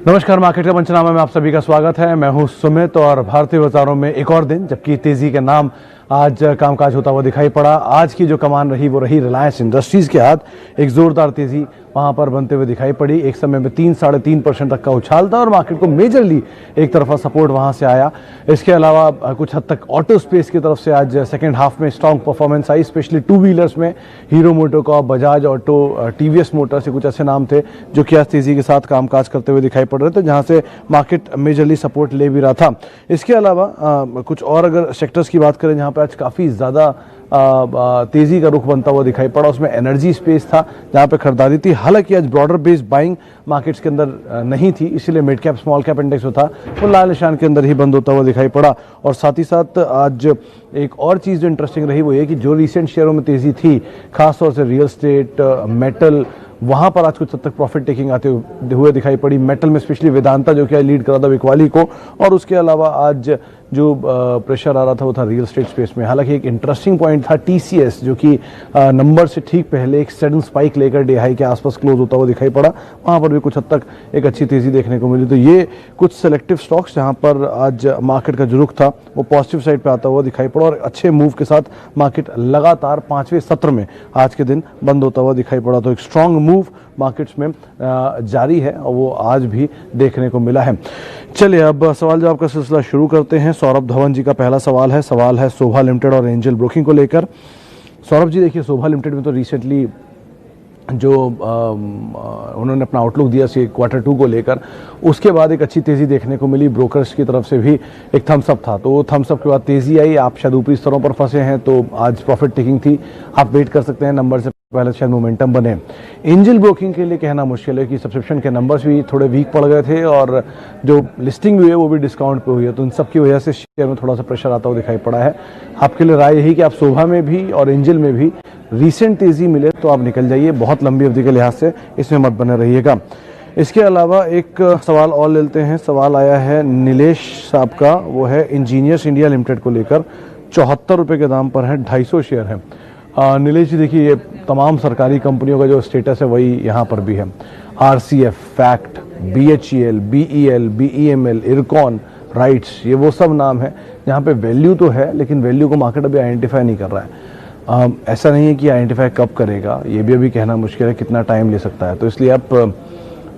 नमस्कार, मार्केट का पंचनामा में आप सभी का स्वागत है। मैं हूं सुमित और भारतीय बाजारों में एक और दिन जबकि तेजी के नाम आज कामकाज होता हुआ दिखाई पड़ा। आज की जो कमान रही वो रही रिलायंस इंडस्ट्रीज के हाथ। एक जोरदार तेजी वहां पर बनते हुए दिखाई पड़ी। एक समय में 3-3.5% तक का उछाल था और मार्केट को मेजरली एक तरफा सपोर्ट वहां से आया। इसके अलावा कुछ हद तक ऑटो स्पेस की तरफ से आज सेकेंड हाफ में स्ट्रॉन्ग परफॉर्मेंस आई, स्पेशली टू व्हीलर्स में Hero MotoCorp, Bajaj auto, TVS motor से कुछ ऐसे नाम थे जो कि आज तेजी के साथ कामकाज करते हुए दिखाई पड़ रहे थे, जहां से मार्केट मेजरली सपोर्ट ले भी रहा था। इसके अलावा कुछ और अगर सेक्टर्स की बात करें जहां पर आज काफ़ी ज़्यादा तेजी का रुख बनता हुआ दिखाई पड़ा, उसमें एनर्जी स्पेस था जहां पे खरीदारी थी। हालांकि आज ब्रॉडर बेस्ड बाइंग मार्केट्स के अंदर नहीं थी, इसीलिए mid cap small cap index जो था वो लाल निशान के अंदर ही बंद होता हुआ दिखाई पड़ा। और साथ ही साथ आज एक और चीज़ जो इंटरेस्टिंग रही वो ये कि जो रिसेंट शेयरों में तेजी थी, खासतौर से रियल स्टेट, मेटल, वहां पर आज कुछ हद तक प्रॉफिट टेकिंग आते हुए दिखाई पड़ी। मेटल में स्पेशली वेदांता जो कि लीड कर रहा था बिकवाली को, और उसके अलावा आज जो प्रेशर आ रहा था वो था रियल स्टेट स्पेस में। हालांकि एक इंटरेस्टिंग पॉइंट था टीसीएस जो कि नंबर से ठीक पहले एक सडन स्पाइक लेकर डे हाई के आसपास क्लोज होता हुआ दिखाई पड़ा, वहां पर भी कुछ हद तक एक अच्छी तेजी देखने को मिली। तो ये कुछ सेलेक्टिव स्टॉक्स जहां पर आज मार्केट का जो रुख था वो पॉजिटिव साइड पे आता हुआ दिखाई पड़ा और अच्छे मूव के साथ मार्केट लगातार 5वें सत्र में आज के दिन बंद होता हुआ दिखाई पड़ा। तो एक स्ट्रांग मूव मार्केट्स में जारी है और वो आज भी देखने को मिला है। चलिए अब सवाल जवाब का सिलसिला शुरू करते हैं। सौरभ धवन जी का पहला सवाल है शोभा लिमिटेड और एंजल ब्रोकिंग को लेकर। सौरभ जी, देखिए शोभा लिमिटेड में तो रिसेंटली जो उन्होंने अपना आउटलुक दिया क्वार्टर 2 को लेकर, उसके बाद एक अच्छी तेजी देखने को मिली। ब्रोकर्स की तरफ से भी एक थम्सअप था, तो थम्सअप के बाद तेजी आई। आप शायद ऊपरी स्तरों पर फंसे हैं तो आज प्रॉफिट टेकिंग थी, आप वेट कर सकते हैं, नंबर से पहले शायद मोमेंटम बने। एंजल ब्रोकिंग के लिए कहना मुश्किल है कि सब्सक्रिप्शन के नंबर्स भी थोड़े वीक पड़ गए थे और जो लिस्टिंग हुई है वो भी डिस्काउंट पे हुई है, तो उन सब की वजह से शेयर में थोड़ा सा प्रेशर आता हुआ दिखाई पड़ा है। आपके लिए राय यही कि आप शोभा में भी और एंजल में भी रीसेंट तेजी मिले तो आप निकल जाइए, बहुत लंबी अवधि के लिहाज से इसमें मत बने रहिएगा। इसके अलावा एक सवाल और लेते हैं। सवाल आया है नीलेश साहब का, वो है इंजीनियर्स इंडिया लिमिटेड को लेकर। 74 रुपये के दाम पर है, 250 शेयर है। नीलेश जी, देखिए ये तमाम सरकारी कंपनियों का जो स्टेटस है वही यहाँ पर भी है। RCF, fact, BHEL, BEL, BEML, IRCON, rights, ये वो सब नाम है जहाँ पे वैल्यू तो है लेकिन वैल्यू को मार्केट अभी आइडेंटिफाई नहीं कर रहा है। ऐसा नहीं है कि आइडेंटिफाई कब करेगा, ये भी अभी कहना मुश्किल है, कितना टाइम ले सकता है। तो इसलिए आप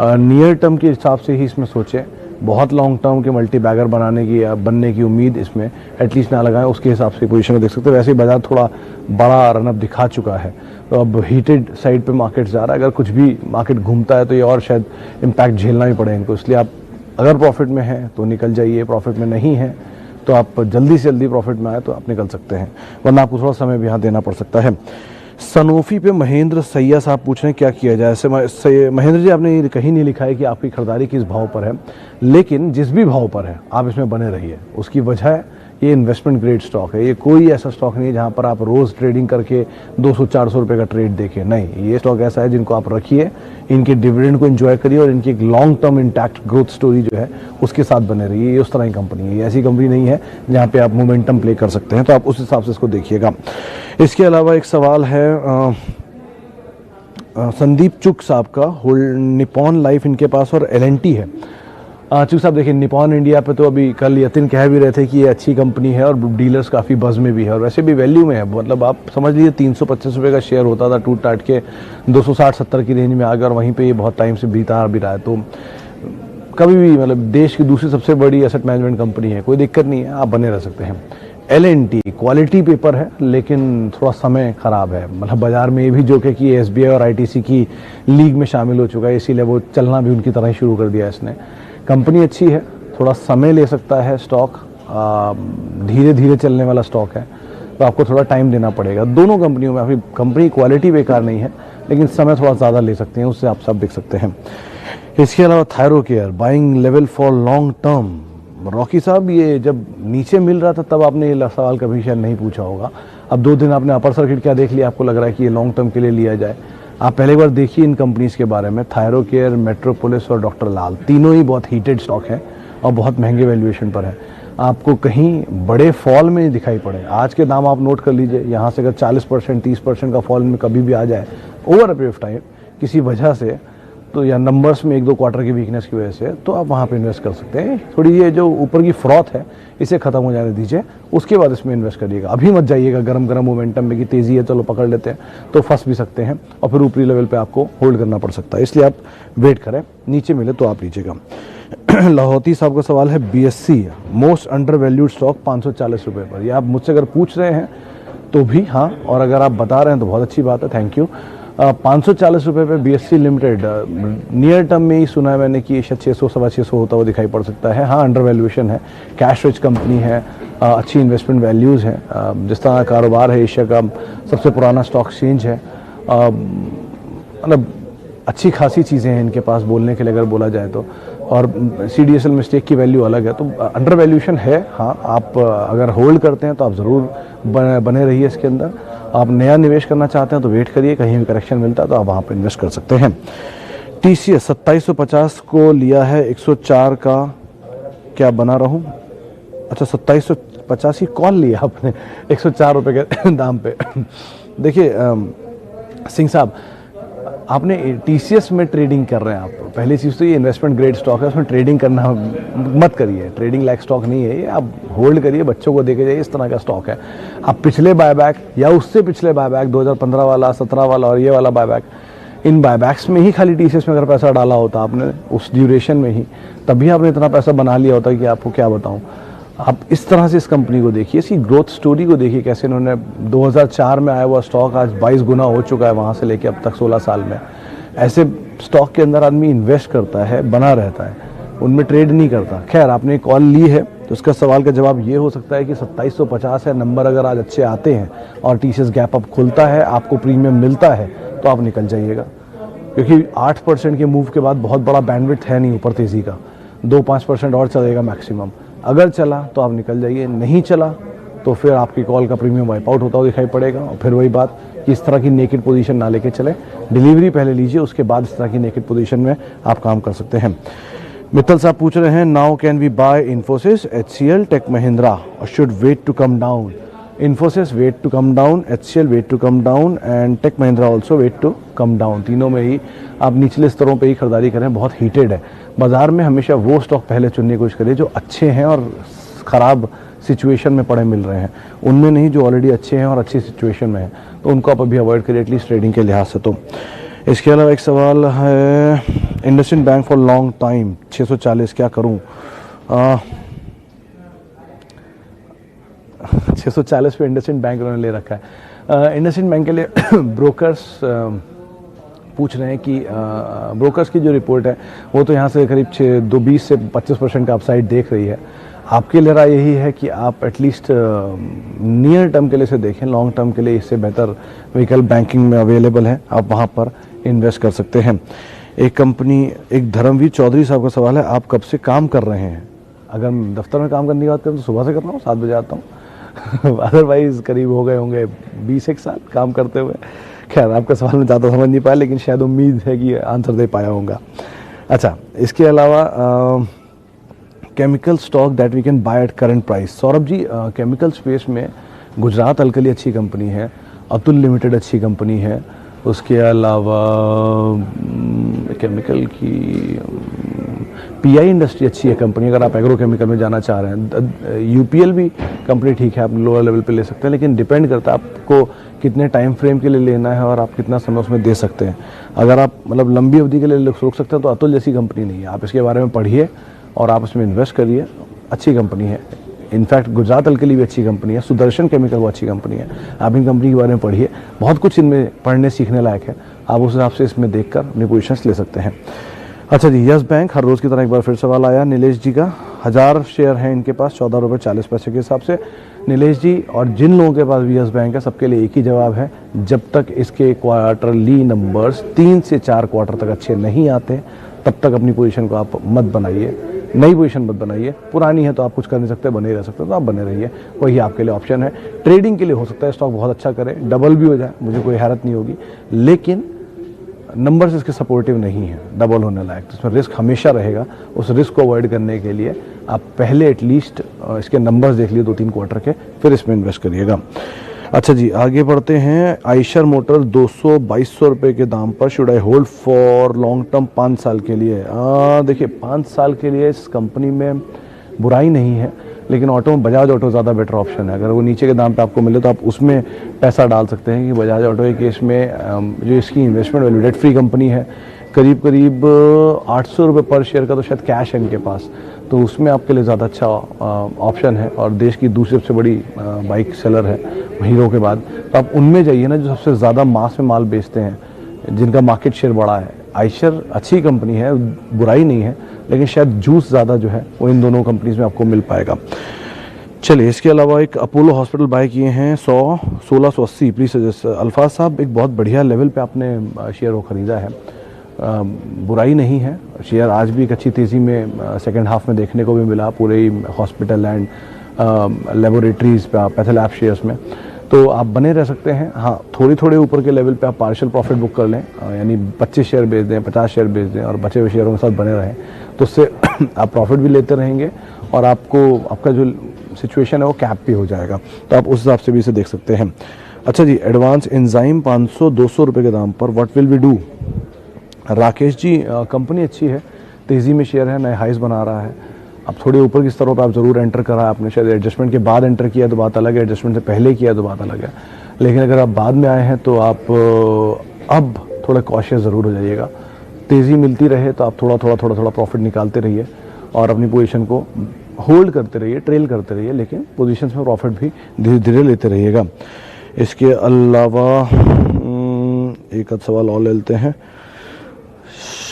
नियर टर्म के हिसाब से ही इसमें सोचें, बहुत लॉन्ग टर्म के मल्टी बैगर बनने की उम्मीद इसमें एटलीस्ट ना लगाएं, उसके हिसाब से पोजीशन में देख सकते हैं। वैसे ही बाजार थोड़ा बड़ा रनअप दिखा चुका है, तो अब हीटेड साइड पे मार्केट जा रहा है। अगर कुछ भी मार्केट घूमता है तो ये और शायद इम्पैक्ट झेलना ही पड़े इनको, इसलिए आप अगर प्रॉफिट में हैं तो निकल जाइए, प्रॉफिट में नहीं है तो आप जल्दी से जल्दी प्रॉफिट में आए तो आप निकल सकते हैं, वरना आपको थोड़ा समय भी यहाँ देना पड़ सकता है। सनोफी पे महेंद्र सैया साहब पूछ रहे हैं क्या किया जाए। ऐसे महेंद्र जी, आपने ये कहीं नहीं लिखा है कि आपकी खरीदारी किस भाव पर है, लेकिन जिस भी भाव पर है आप इसमें बने रहिए। उसकी वजह है ये इन्वेस्टमेंट ग्रेड स्टॉक है, ये कोई ऐसा स्टॉक नहीं है जहां पर आप रोज ट्रेडिंग करके 200-400 रुपए का ट्रेड देखें। नहीं, ये स्टॉक ऐसा है जिनको आप रखिए, इनके डिविडेंड को एंजॉय करिए और इनकी एक long term intact growth story जो है उसके साथ बने रहिए। ये उस तरह की कंपनी है, ये ऐसी कंपनी नहीं है जहाँ पे आप मोमेंटम प्ले कर सकते हैं, तो आप उस हिसाब से इसको देखिएगा। इसके अलावा एक सवाल है संदीप चुक साहब का, होल्ड निपॉन लाइफ इनके पास और एलएनटी है। चूक साहब, देखिए निपॉन इंडिया पे तो अभी कल यतिन कह भी रहे थे कि ये अच्छी कंपनी है और डीलर्स काफ़ी बज़ में भी है और वैसे भी वैल्यू में है। मतलब आप समझ लीजिए 325 रुपये का शेयर होता था, टूट टाट के 260-70 की रेंज में आ गया और वहीं पे ये बहुत टाइम से बीता भी रहा है। तो कभी भी मतलब देश की दूसरी सबसे बड़ी एसेट मैनेजमेंट कंपनी है, कोई दिक्कत नहीं है, आप बने रह सकते हैं। एलएनटी क्वालिटी पेपर है लेकिन थोड़ा समय खराब है, मतलब बाजार में ये भी जो कि एसबीआई और आईटीसी की लीग में शामिल हो चुका है, इसीलिए वो चलना भी उनकी तरह ही शुरू कर दिया इसने। कंपनी अच्छी है, थोड़ा समय ले सकता है स्टॉक, धीरे धीरे चलने वाला स्टॉक है, तो आपको थोड़ा टाइम देना पड़ेगा। दोनों कंपनियों में, आपकी कंपनी क्वालिटी बेकार नहीं है लेकिन समय थोड़ा ज़्यादा ले सकते हैं, उससे आप सब देख सकते हैं। इसके अलावा Thyrocare, buying level for long term. Rocky साहब, ये जब नीचे मिल रहा था तब आपने ये सवाल कभी शायद नहीं पूछा होगा। अब 2 दिन आपने अपर सर्किट क्या देख लिया, आपको लग रहा है कि ये लॉन्ग टर्म के लिए लिया जाए। आप पहले एक बार देखिए इन कंपनीज के बारे में, थायरोकेयर, मेट्रोपोलिस और डॉक्टर लाल, तीनों ही बहुत हीटेड स्टॉक हैं और बहुत महंगे वैल्यूएशन पर है। आपको कहीं बड़े फॉल में दिखाई पड़े। आज के दाम आप नोट कर लीजिए, यहाँ से अगर 40%, 30% का फॉल में कभी भी आ जाए over a period of time किसी वजह से, तो या नंबर्स में 1-2 क्वार्टर की वीकनेस की वजह से, तो आप वहाँ पे इन्वेस्ट कर सकते हैं। थोड़ी ये जो ऊपर की फ्रॉथ है इसे ख़त्म हो जाने दीजिए, उसके बाद इसमें इन्वेस्ट करिएगा। अभी मत जाइएगा गरम गरम मोमेंटम में कि तेज़ी है चलो पकड़ लेते हैं, तो फंस भी सकते हैं और फिर ऊपरी लेवल पे आपको होल्ड करना पड़ सकता है। इसलिए आप वेट करें, नीचे मिले तो आप लीजिएगा। लाहौती साहब का सवाल है BSC most under valued stock 540 रुपये पर। ये आप मुझसे अगर पूछ रहे हैं तो भी हाँ, और अगर आप बता रहे हैं तो बहुत अच्छी बात है, थैंक यू। 540 रुपये पे BSC लिमिटेड नियर टर्म में ही सुना है मैंने कि शायद 600 सवा 600 होता हुआ दिखाई पड़ सकता है। हाँ, अंडर वैल्यूएशन है, कैश रिच कंपनी है, अच्छी इन्वेस्टमेंट वैल्यूज़ है, जिस तरह का कारोबार है, एशिया का सबसे पुराना स्टॉक एक्सचेंज है, मतलब अच्छी खासी चीज़ें हैं इनके पास बोलने के लिए अगर बोला जाए तो। और CDSL में स्टेक की वैल्यू अलग है, तो अंडर वैल्यूएशन है। हाँ, आप अगर होल्ड करते हैं तो आप ज़रूर बने रहिए इसके अंदर। आप नया निवेश करना चाहते हैं तो वेट करिए, कहीं भी करेक्शन मिलता है तो आप वहाँ पर इन्वेस्ट कर सकते हैं। TCS 2750 को लिया है, 104 का क्या बना रहूँ? अच्छा, 2750 ही कॉल लिया आपने 104 रुपये के दाम पे। देखिए सिंह साहब, आपने TCS में ट्रेडिंग कर रहे हैं आप, पहली चीज़ तो ये इन्वेस्टमेंट ग्रेड स्टॉक है, उसमें ट्रेडिंग करना मत करिए, ट्रेडिंग लायक स्टॉक नहीं है ये, आप होल्ड करिए, बच्चों को देके जाइए, इस तरह का स्टॉक है। आप पिछले बायबैक या उससे पिछले बायबैक 2015 वाला, 17 वाला और ये वाला बायबैक, इन बायबैक्स में ही खाली TCS में अगर पैसा डाला होता आपने उस ड्यूरेशन में ही, तभी आपने इतना पैसा बना लिया होता कि आपको क्या बताऊँ। आप इस तरह से इस कंपनी को देखिए, इसकी ग्रोथ स्टोरी को देखिए, कैसे इन्होंने 2004 में आया हुआ स्टॉक आज 22 गुना हो चुका है वहाँ से लेके अब तक 16 साल में। ऐसे स्टॉक के अंदर आदमी इन्वेस्ट करता है, बना रहता है, उनमें ट्रेड नहीं करता। खैर, आपने कॉल ली है तो उसका सवाल का जवाब ये हो सकता है कि 2750 है नंबर, अगर आज अच्छे आते हैं और TCS गैप अप खुलता है, आपको प्रीमियम मिलता है तो आप निकल जाइएगा, क्योंकि 8% के मूव के बाद बहुत बड़ा बैंडविड्थ है नहीं ऊपर तेज़ी का, 2-5% और चलेगा मैक्सिमम। अगर चला तो आप निकल जाइए, नहीं चला तो फिर आपकी कॉल का प्रीमियम वाइप आउट होता हुआ दिखाई पड़ेगा। और फिर वही बात कि इस तरह की नेकेड पोजीशन ना लेके चले, डिलीवरी पहले लीजिए, उसके बाद इस तरह की नेकेड पोजीशन में आप काम कर सकते हैं। मित्तल साहब पूछ रहे हैं, now can we buy Infosys, HCL, tech Mahindra और should wait to come down? Infosys wait to come down, HCL wait to come down and tech Mahindra also wait to come down. तीनों में ही आप निचले स्तरों पे ही खरीदारी करें, बहुत हीटेड है बाजार में। हमेशा वो स्टॉक पहले चुनने की कोशिश करिए जो अच्छे हैं और ख़राब सिचुएशन में पड़े मिल रहे हैं, उनमें नहीं जो ऑलरेडी अच्छे हैं और अच्छी सिचुएशन में हैं, तो उनको आप अभी अवॉइड करिए एटलीस्ट ट्रेडिंग के लिहाज से। तो इसके अलावा एक सवाल है, IndusInd bank for long time 640 क्या करूं? 640 पे इंडसइंड बैंक उन्होंने ले रखा है। इंडसइंड बैंक के लिए ब्रोकर्स पूछ रहे हैं कि ब्रोकर्स की जो रिपोर्ट है वो तो यहाँ से करीब 20 से 25% का अपसाइड देख रही है। आपके लिए राय यही है कि आप एटलीस्ट नियर टर्म के लिए इसे देखें, लॉन्ग टर्म के लिए इससे बेहतर व्हीकल बैंकिंग में अवेलेबल है, आप वहाँ पर इन्वेस्ट कर सकते हैं। एक धर्मवीर चौधरी साहब का सवाल है, आप कब से काम कर रहे हैं? अगर दफ्तर में काम करने की बात करें तो सुबह से कर रहा हूँ, 7 बजे आता हूँ। अदरवाइज करीब हो गए होंगे 20-1 साल काम करते हुए। खैर, आपका सवाल मैं ज़्यादा समझ नहीं पाया, लेकिन शायद उम्मीद है कि आंसर दे पाया होगा। अच्छा, इसके अलावा chemical stock that we can buy at current price. Saurabh ji, chemical space में गुजरात अल्कली अच्छी कंपनी है, अतुल लिमिटेड अच्छी कंपनी है, उसके अलावा केमिकल की PI इंडस्ट्री अच्छी है कंपनी, अगर आप एग्रो केमिकल में जाना चाह रहे हैं। UPL भी कंपनी ठीक है, आप लोअर लेवल पे ले सकते हैं, लेकिन डिपेंड करता है आपको कितने टाइम फ्रेम के लिए लेना है और आप कितना समय उसमें दे सकते हैं। अगर आप मतलब लंबी अवधि के लिए रोक सकते हैं तो अतुल जैसी कंपनी नहीं है, आप इसके बारे में पढ़िए और आप उसमें इन्वेस्ट करिए, अच्छी कंपनी है। इनफैक्ट गुजरात अल्कली भी अच्छी कंपनी है, सुदर्शन केमिकल वो अच्छी कंपनी है, आप इन कंपनी के बारे में पढ़िए, बहुत कुछ इनमें पढ़ने सीखने लायक है, आप उस हिसाब से इसमें देखकर अपनी पोजीशंस ले सकते हैं। अच्छा जी, यस बैंक हर रोज़ की तरह एक बार फिर सवाल आया नीलेश जी का। 1000 शेयर हैं इनके पास 14 रुपये 40 पैसे के हिसाब से। नीलेश जी और जिन लोगों के पास भी यस बैंक है सबके लिए एक ही जवाब है, जब तक इसके क्वार्टरली नंबर्स 3 से 4 क्वार्टर तक अच्छे नहीं आते तब तक अपनी पोजीशन को आप मत बनाइए, नई पोजीशन मत बनाइए। पुरानी है तो आप कुछ कर नहीं सकते, बने रह सकते, तो आप बने रहिए, वही आपके लिए ऑप्शन है। ट्रेडिंग के लिए हो सकता है स्टॉक बहुत अच्छा करे, डबल भी हो जाए, मुझे कोई हैरत नहीं होगी, लेकिन नंबर्स इसके सपोर्टिव नहीं है डबल होने लायक, तो इसमें रिस्क हमेशा रहेगा। उस रिस्क को अवॉइड करने के लिए आप पहले एटलीस्ट इसके नंबर्स देख लिए 2-3 क्वार्टर के, फिर इसमें इन्वेस्ट करिएगा। अच्छा जी, आगे बढ़ते हैं। आइशर मोटर 200-2200 रुपये के दाम पर, should I hold for long term 5 साल के लिए? देखिए 5 साल के लिए इस कंपनी में बुराई नहीं है, लेकिन ऑटो में बजाज ऑटो ज़्यादा बेटर ऑप्शन है। अगर वो नीचे के दाम पे आपको मिले तो आप उसमें पैसा डाल सकते हैं कि बजाज ऑटो के केस में जो इसकी investment value debt free company है, करीब करीब 800 रुपये पर शेयर का तो शायद कैश है इनके पास, तो उसमें आपके लिए ज़्यादा अच्छा ऑप्शन है। और देश की दूसरी सबसे बड़ी बाइक सेलर है हीरो के बाद, तो आप उनमें जाइए ना जो सबसे ज़्यादा मास में माल बेचते हैं, जिनका मार्केट शेयर बड़ा है। आइशर अच्छी कंपनी है, बुराई नहीं है, लेकिन शायद जूस ज़्यादा जो है वो इन दोनों कंपनीज में आपको मिल पाएगा। चलिए, इसके अलावा एक अपोलो हॉस्पिटल बाय किए हैं 1680। Please suggest. अल्फाज साहब, एक बहुत बढ़िया लेवल पे आपने शेयर को ख़रीदा है, बुराई नहीं है। शेयर आज भी एक अच्छी तेज़ी में सेकेंड हाफ में देखने को भी मिला, पूरे ही हॉस्पिटल एंड लेबोरेटरीज पे, पैथोलैब शेयर्स में, तो आप बने रह सकते हैं। हाँ, थोड़ी थोड़े ऊपर के लेवल पे आप पार्शियल प्रॉफिट बुक कर लें, यानी 25 शेयर बेच दें, 50 शेयर बेच दें और बचे हुए शेयरों के साथ बने रहें, तो उससे आप प्रॉफिट भी लेते रहेंगे और आपका जो सिचुएशन है वो कैप भी हो जाएगा, तो आप उस हिसाब से भी इसे देख सकते हैं। अच्छा जी, एडवांस एंजाइम 500-200 रुपये के दाम पर, what will we do? Rakesh ji, company अच्छी है, तेज़ी में शेयर है, नए हाइस बना रहा है। अब थोड़े ऊपर की स्तरों पर आप ज़रूर एंटर करा है आपने, शायद एडजस्टमेंट के बाद एंटर किया तो बात अलग है, एडजस्टमेंट से पहले किया तो बात अलग है, लेकिन अगर आप बाद में आए हैं तो आप अब थोड़ा कॉशियस ज़रूर हो जाइएगा। तेज़ी मिलती रहे तो आप थोड़ा प्रॉफिट निकालते रहिए और अपनी पोजीशन को होल्ड करते रहिए, ट्रेल करते रहिए, लेकिन पोजीशंस में प्रॉफिट भी धीरे धीरे लेते रहिएगा। इसके अलावा एक आध सवाल और ले लेते हैं।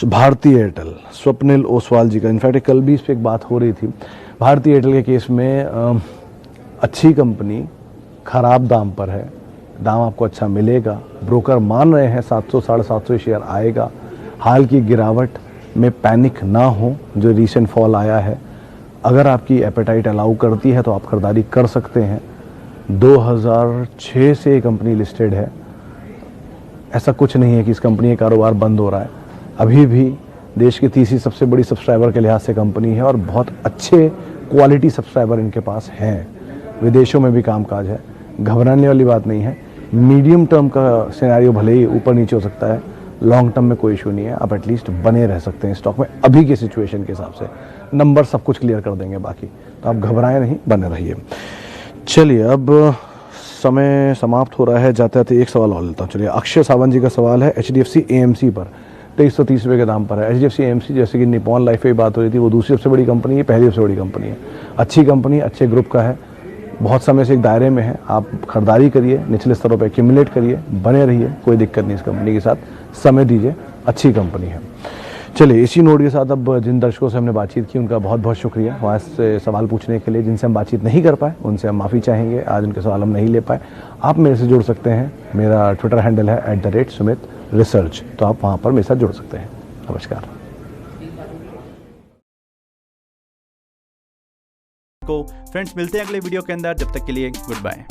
भारतीय एयरटेल, स्वप्निल ओसवाल जी का, इनफैक्ट कल भी इस पर एक बात हो रही थी। भारतीय एयरटेल के केस में अच्छी कंपनी खराब दाम पर है, दाम आपको अच्छा मिलेगा, ब्रोकर मान रहे हैं 700-750 शेयर आएगा। हाल की गिरावट में पैनिक ना हो, जो रीसेंट फॉल आया है, अगर आपकी एपेटाइट अलाउ करती है तो आप खरीदारी कर सकते हैं। 2006 से ये कंपनी लिस्टेड है, ऐसा कुछ नहीं है कि इस कंपनी का कारोबार बंद हो रहा है। अभी भी देश की तीसरी सबसे बड़ी सब्सक्राइबर के लिहाज से कंपनी है और बहुत अच्छे क्वालिटी सब्सक्राइबर इनके पास हैं, विदेशों में भी कामकाज है, घबराने वाली बात नहीं है। मीडियम टर्म का सिनेरियो भले ही ऊपर नीचे हो सकता है, लॉन्ग टर्म में कोई इशू नहीं है, आप एटलीस्ट बने रह सकते हैं स्टॉक में अभी की सिचुएशन के हिसाब से। नंबर सब कुछ क्लियर कर देंगे बाकी, तो आप घबराएं नहीं, बने रहिए। चलिए, अब समय समाप्त हो रहा है, जाते जाते एक सवाल और लेता हूँ। चलिए, अक्षय सावंत जी का सवाल है HDFC AMC पर, 2330 रुपये के दाम पर है। HDFC AMC, जैसे कि निपॉन लाइफ की बात हो रही थी, वो दूसरी सबसे बड़ी कंपनी है, पहली सबसे बड़ी कंपनी है, अच्छी कंपनी, अच्छे ग्रुप का है, बहुत समय से एक दायरे में है। आप खरीदारी करिए, निचले स्तरों पर एक्यूमुलेट करिए, बने रहिए, कोई दिक्कत नहीं इस कंपनी के साथ, समय दीजिए, अच्छी कंपनी है। चलिए, इसी नोट के साथ अब जिन दर्शकों से हमने बातचीत की उनका बहुत बहुत शुक्रिया, वहाँ से सवाल पूछने के लिए। जिनसे हम बातचीत नहीं कर पाए उनसे हम माफ़ी चाहेंगे, आज उनके सवाल हम नहीं ले पाए। आप मेरे से जुड़ सकते हैं, मेरा ट्विटर हैंडल है @सुमित रिसर्च, तो आप वहाँ पर मेरे साथ जुड़ सकते हैं। नमस्कार। फ्रेंड्स, मिलते हैं अगले वीडियो के अंदर, जब तक के लिए गुड बाय।